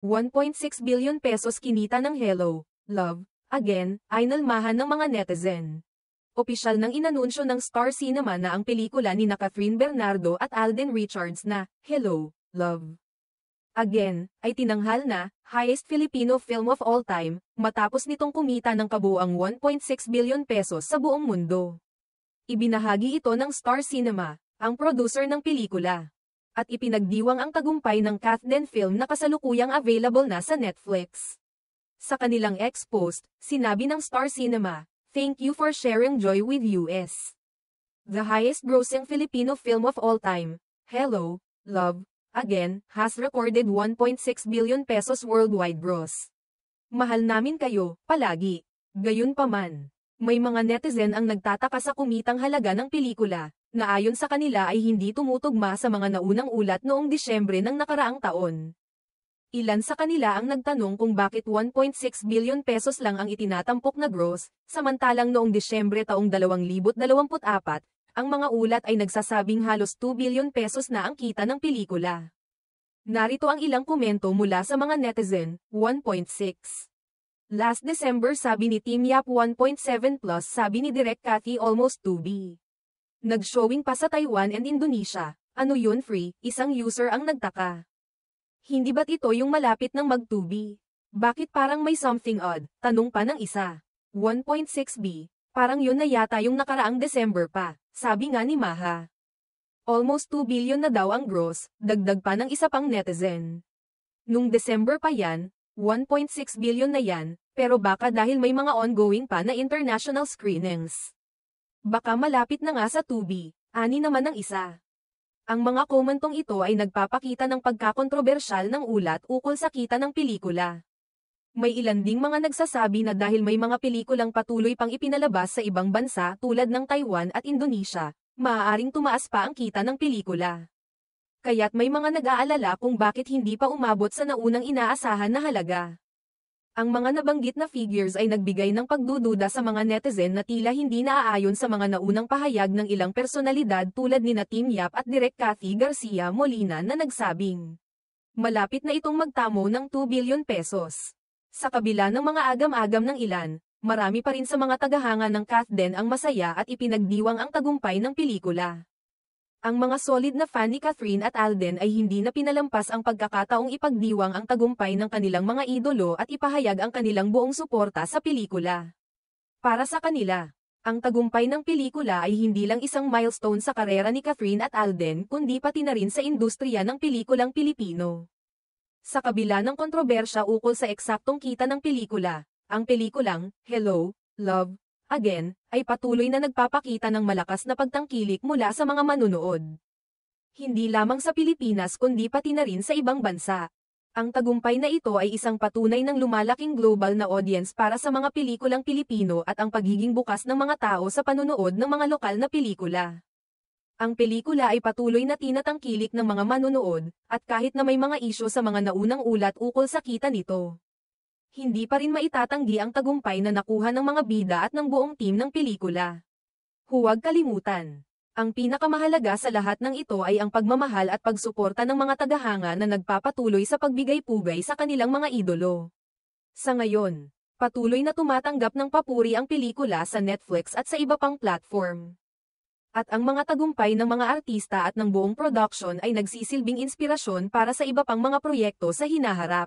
1.6 billion pesos kinita ng Hello, Love, Again, ay nalmahan ng mga netizen. Opisyal nang inanunsyo ng Star Cinema na ang pelikula ni Catherine Bernardo at Alden Richards na Hello, Love, Again, ay tinanghal na highest Filipino film of all time, matapos nitong kumita ng kabuuang 1.6 billion pesos sa buong mundo. Ibinahagi ito ng Star Cinema, ang producer ng pelikula. At ipinagdiwang ang tagumpay ng Kathden film na kasalukuyang available na sa Netflix. Sa kanilang ex-post, sinabi ng Star Cinema, "Thank you for sharing joy with US. The highest-grossing Filipino film of all time, Hello, Love, Again, has recorded 1.6 billion pesos worldwide gross. Mahal namin kayo, palagi." Gayunpaman, may mga netizen ang nagtataka sa kumitang halaga ng pelikula, na ayon sa kanila ay hindi tumutugma sa mga naunang ulat noong Disyembre ng nakaraang taon. Ilan sa kanila ang nagtanong kung bakit 1.6 billion pesos lang ang itinatampok na gross, samantalang noong Disyembre taong 2024, ang mga ulat ay nagsasabing halos 2 billion pesos na ang kita ng pelikula. Narito ang ilang komento mula sa mga netizen. 1.6. Last December sabi ni Team Yap 1.7 plus, sabi ni Direk Cathy almost 2B. Nag-showing pa sa Taiwan and Indonesia. Ano yun free? Isang user ang nagtaka. Hindi ba't ito yung malapit ng mag-2B? Bakit parang may something odd? Tanong pa ng isa. 1.6B. Parang yun na yata yung nakaraang December pa, sabi nga ni Maha. Almost 2 billion na daw ang gross, dagdag pa ng isa pang netizen. Nung December pa yan, 1.6 billion na yan, pero baka dahil may mga ongoing pa na international screenings. Baka malapit na nga sa 2B, ani naman ng isa. Ang mga komentong ito ay nagpapakita ng pagkakontrobersyal ng ulat ukol sa kita ng pelikula. May ilan ding mga nagsasabi na dahil may mga pelikulang patuloy pang ipinalabas sa ibang bansa tulad ng Taiwan at Indonesia, maaaring tumaas pa ang kita ng pelikula. Kaya't may mga nag-aalala kung bakit hindi pa umabot sa naunang inaasahan na halaga. Ang mga nabanggit na figures ay nagbigay ng pagdududa sa mga netizen na tila hindi naaayon sa mga naunang pahayag ng ilang personalidad tulad ni Team Yap at Direk Cathy Garcia Molina na nagsabing, malapit na itong magtamo ng 2 billion pesos. Sa kabila ng mga agam-agam ng ilan, marami pa rin sa mga tagahanga ng Kathden ang masaya at ipinagdiwang ang tagumpay ng pelikula. Ang mga solid na fan ni Catherine at Alden ay hindi na pinalampas ang pagkakataong ipagdiwang ang tagumpay ng kanilang mga idolo at ipahayag ang kanilang buong suporta sa pelikula. Para sa kanila, ang tagumpay ng pelikula ay hindi lang isang milestone sa karera ni Catherine at Alden kundi pati na rin sa industriya ng pelikulang Pilipino. Sa kabila ng kontrobersya ukol sa eksaktong kita ng pelikula, ang pelikulang Hello, Love, Again, ay patuloy na nagpapakita ng malakas na pagtangkilik mula sa mga manunood. Hindi lamang sa Pilipinas kundi pati na rin sa ibang bansa. Ang tagumpay na ito ay isang patunay ng lumalaking global na audience para sa mga pelikulang Pilipino at ang pagiging bukas ng mga tao sa panunood ng mga lokal na pelikula. Ang pelikula ay patuloy na tinatangkilik ng mga manunood, at kahit na may mga isyu sa mga naunang ulat ukol sa kita nito, hindi pa rin maitatanggi ang tagumpay na nakuha ng mga bida at ng buong team ng pelikula. Huwag kalimutan, ang pinakamahalaga sa lahat ng ito ay ang pagmamahal at pagsuporta ng mga tagahanga na nagpapatuloy sa pagbigay-pugay sa kanilang mga idolo. Sa ngayon, patuloy na tumatanggap ng papuri ang pelikula sa Netflix at sa iba pang platform. At ang mga tagumpay ng mga artista at ng buong production ay nagsisilbing inspirasyon para sa iba pang mga proyekto sa hinaharap.